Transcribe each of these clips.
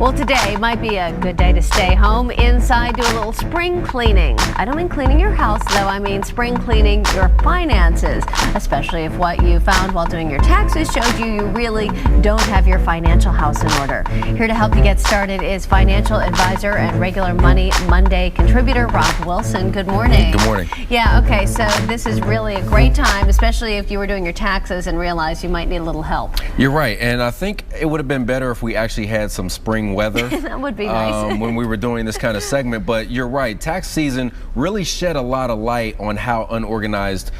Well, today might be a good day to stay home inside, do a little spring cleaning. I don't mean cleaning your house, though. I mean spring cleaning your finances, especially if what you found while doing your taxes showed you really don't have your financial house in order. Here to help you get started is financial advisor and regular Money Monday contributor Rob Wilson. Good morning. Good morning. Yeah, okay, so this is really a great time, especially if you were doing your taxes and realized you might need a little help. You're right, and I think it would have been better if we actually had some spring weather. That would be nice. When we were doing this kind of segment, but you're right, tax season really shed a lot of light on how unorganized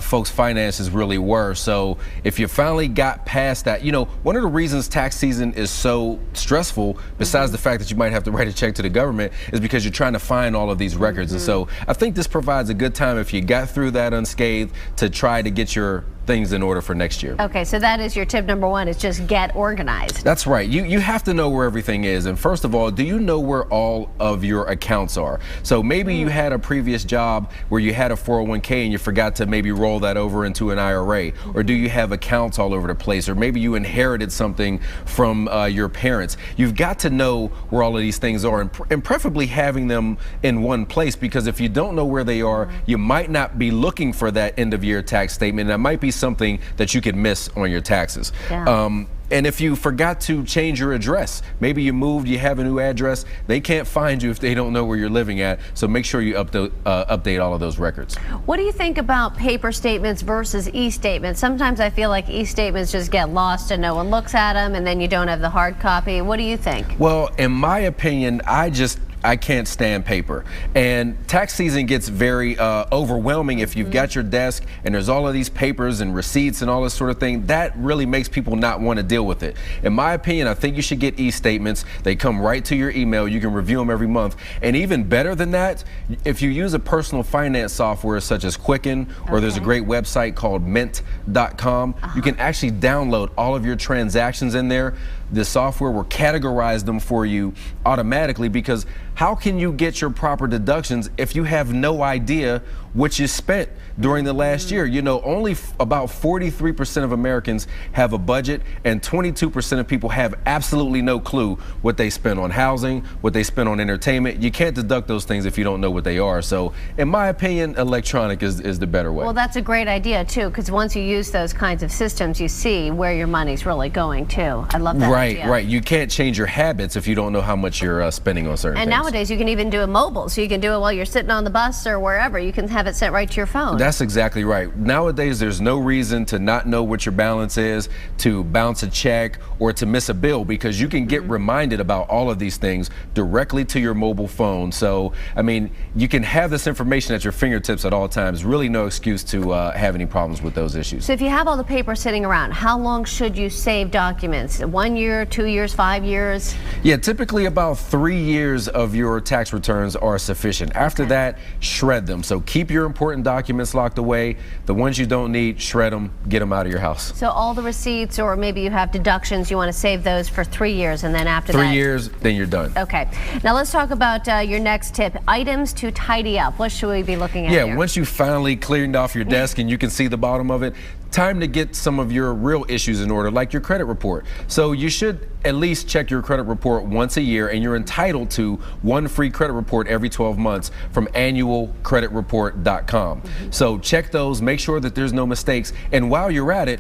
folks' finances really were. So if you finally got past that, you know, one of the reasons tax season is so stressful, besides the fact that you might have to write a check to the government, is because you're trying to find all of these records. And so I think this provides a good time, if you got through that unscathed, to try to get your things in order for next year. Okay, so that is your tip number one, is just get organized. That's right. You have to know where everything is. And first of all, do you know where all of your accounts are? So maybe you had a previous job where you had a 401k and you forgot to maybe roll that over into an IRA. Or do you have accounts all over the place? Or maybe you inherited something from your parents. You've got to know where all of these things are, and preferably having them in one place, because if you don't know where they are, you might not be looking for that end of year tax statement. That might be something that you could miss on your taxes. Yeah. And if you forgot to change your address, maybe you moved, you have a new address, they can't find you if they don't know where you're living at. So make sure you update all of those records. What do you think about paper statements versus e-statements? Sometimes I feel like e-statements just get lost and no one looks at them, and then you don't have the hard copy. What do you think? Well, in my opinion, I can't stand paper, and tax season gets very overwhelming if you've got your desk and there's all of these papers and receipts and all this sort of thing. That really makes people not want to deal with it. In my opinion, I think you should get e-statements. They come right to your email. You can review them every month, and even better than that, if you use a personal finance software such as Quicken, or there's a great website called mint.com, you can actually download all of your transactions in there. The software will categorize them for you automatically, because how can you get your proper deductions if you have no idea what you spent during the last year? You know, only about 43% of Americans have a budget, and 22% of people have absolutely no clue what they spend on housing, what they spend on entertainment. You can't deduct those things if you don't know what they are. So in my opinion, electronic is the better way. Well, that's a great idea too, because once you use those kinds of systems, you see where your money's really going too. I love that idea. Right. You can't change your habits if you don't know how much you're spending on certain things. And nowadays you can even do it mobile, so you can do it while you're sitting on the bus or wherever. You can have it sent right to your phone. That's exactly right. Nowadays, there's no reason to not know what your balance is, to bounce a check, or to miss a bill, because you can get reminded about all of these things directly to your mobile phone. So, I mean, you can have this information at your fingertips at all times. Really no excuse to have any problems with those issues. So if you have all the paper sitting around, how long should you save documents? 1 year, 2 years, 5 years? Yeah, typically about 3 years of your tax returns are sufficient. After that, shred them. So keep your important documents locked away. The ones you don't need, shred them, get them out of your house. So all the receipts, or maybe you have deductions, you want to save those for 3 years, and then after 3 that... 3 years, then you're done. Okay. Now let's talk about your next tip, items to tidy up. What should we be looking at here? Once you finally cleared off your desk and you can see the bottom of it, time to get some of your real issues in order, like your credit report. So you should at least check your credit report once a year, and you're entitled to one free credit report every 12 months from annualcreditreport.com. So check those, make sure that there's no mistakes, and while you're at it,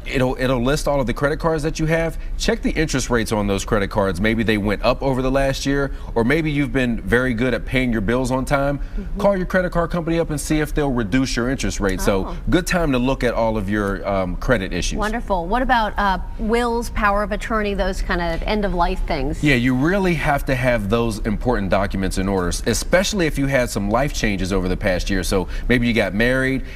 it'll list all of the credit cards that you have. Check the interest rates on those credit cards. Maybe they went up over the last year, or maybe you've been very good at paying your bills on time. Call your credit card company up and see if they'll reduce your interest rate. So good time to look at all of your credit issues. Wonderful. What about wills, power of attorney, those kind of end-of-life things? Yeah, you really have to have those important documents in order, especially if you had some life changes over the past year. So maybe you got married,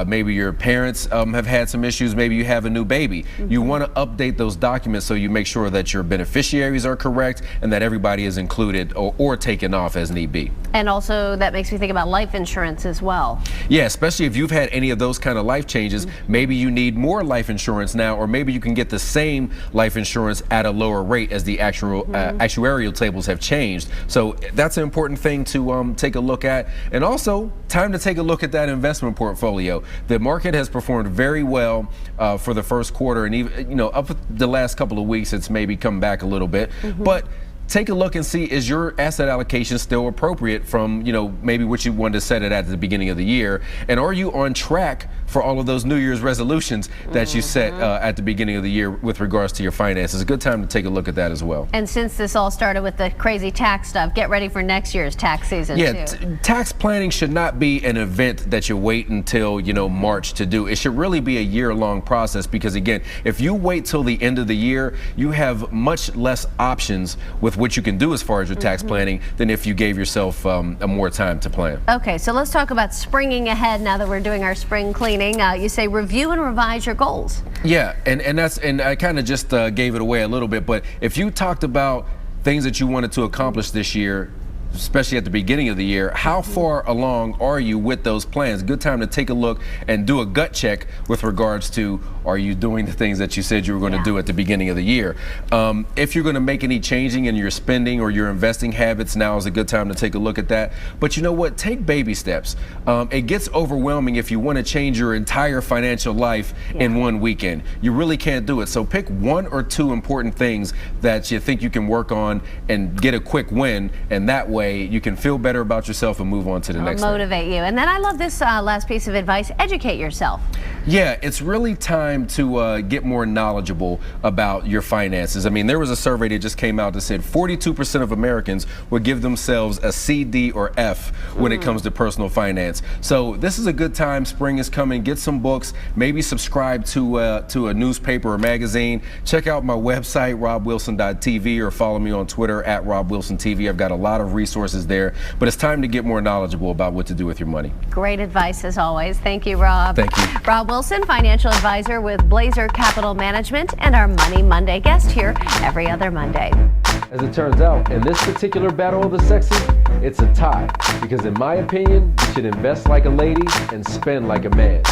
maybe your parents have had some issues, maybe you have a new baby. You want to update those documents so you make sure that your beneficiaries are correct and that everybody is included or taken off as need be. And also that makes me think about life insurance as well. Yeah, especially if you've had any of those kind of life changes, maybe you need more life insurance now, or maybe you can get the same life insurance at a lower rate as the actual actuarial tables have changed. So that's an important thing to take a look at. And also, time to take a look at that investment portfolio. The market has performed very well for the first quarter, and even up the last couple of weeks, it's maybe come back a little bit, but take a look and see, is your asset allocation still appropriate from, maybe what you wanted to set it at the beginning of the year? And are you on track for all of those New Year's resolutions that you set at the beginning of the year with regards to your finances? A good time to take a look at that as well. And since this all started with the crazy tax stuff, get ready for next year's tax season too. Tax planning should not be an event that you wait until, March to do. It should really be a year-long process, because again, if you wait till the end of the year, you have much less options with what you can do as far as your tax planning than if you gave yourself more time to plan. Okay, so let's talk about springing ahead now that we're doing our spring cleaning. You say review and revise your goals. Yeah, and I kind of just gave it away a little bit, but if you talked about things that you wanted to accomplish this year, especially at the beginning of the year, how far along are you with those plans? Good time to take a look and do a gut check with regards to, are you doing the things that you said you were going to do at the beginning of the year? If you're going to make any changing in your spending or your investing habits, now is a good time to take a look at that. But you know what? Take baby steps. It gets overwhelming if you want to change your entire financial life in one weekend. You really can't do it. So pick one or two important things that you think you can work on and get a quick win, and that way you can feel better about yourself and move on to the next thing. Motivate you. And then I love this last piece of advice: educate yourself. Yeah, it's really time to get more knowledgeable about your finances. I mean, there was a survey that just came out that said 42% of Americans would give themselves a C, D, or F when it comes to personal finance. So this is a good time. Spring is coming. Get some books. Maybe subscribe to a newspaper or magazine. Check out my website, robwilson.tv, or follow me on Twitter at robwilsontv. I've got a lot of resources there, but it's time to get more knowledgeable about what to do with your money. Great advice as always. Thank you, Rob. Thank you. Rob Wilson, financial advisor with Blazer Capital Management, and our Money Monday guest here every other Monday. As it turns out, in this particular battle of the sexes, it's a tie, because in my opinion, you should invest like a lady and spend like a man.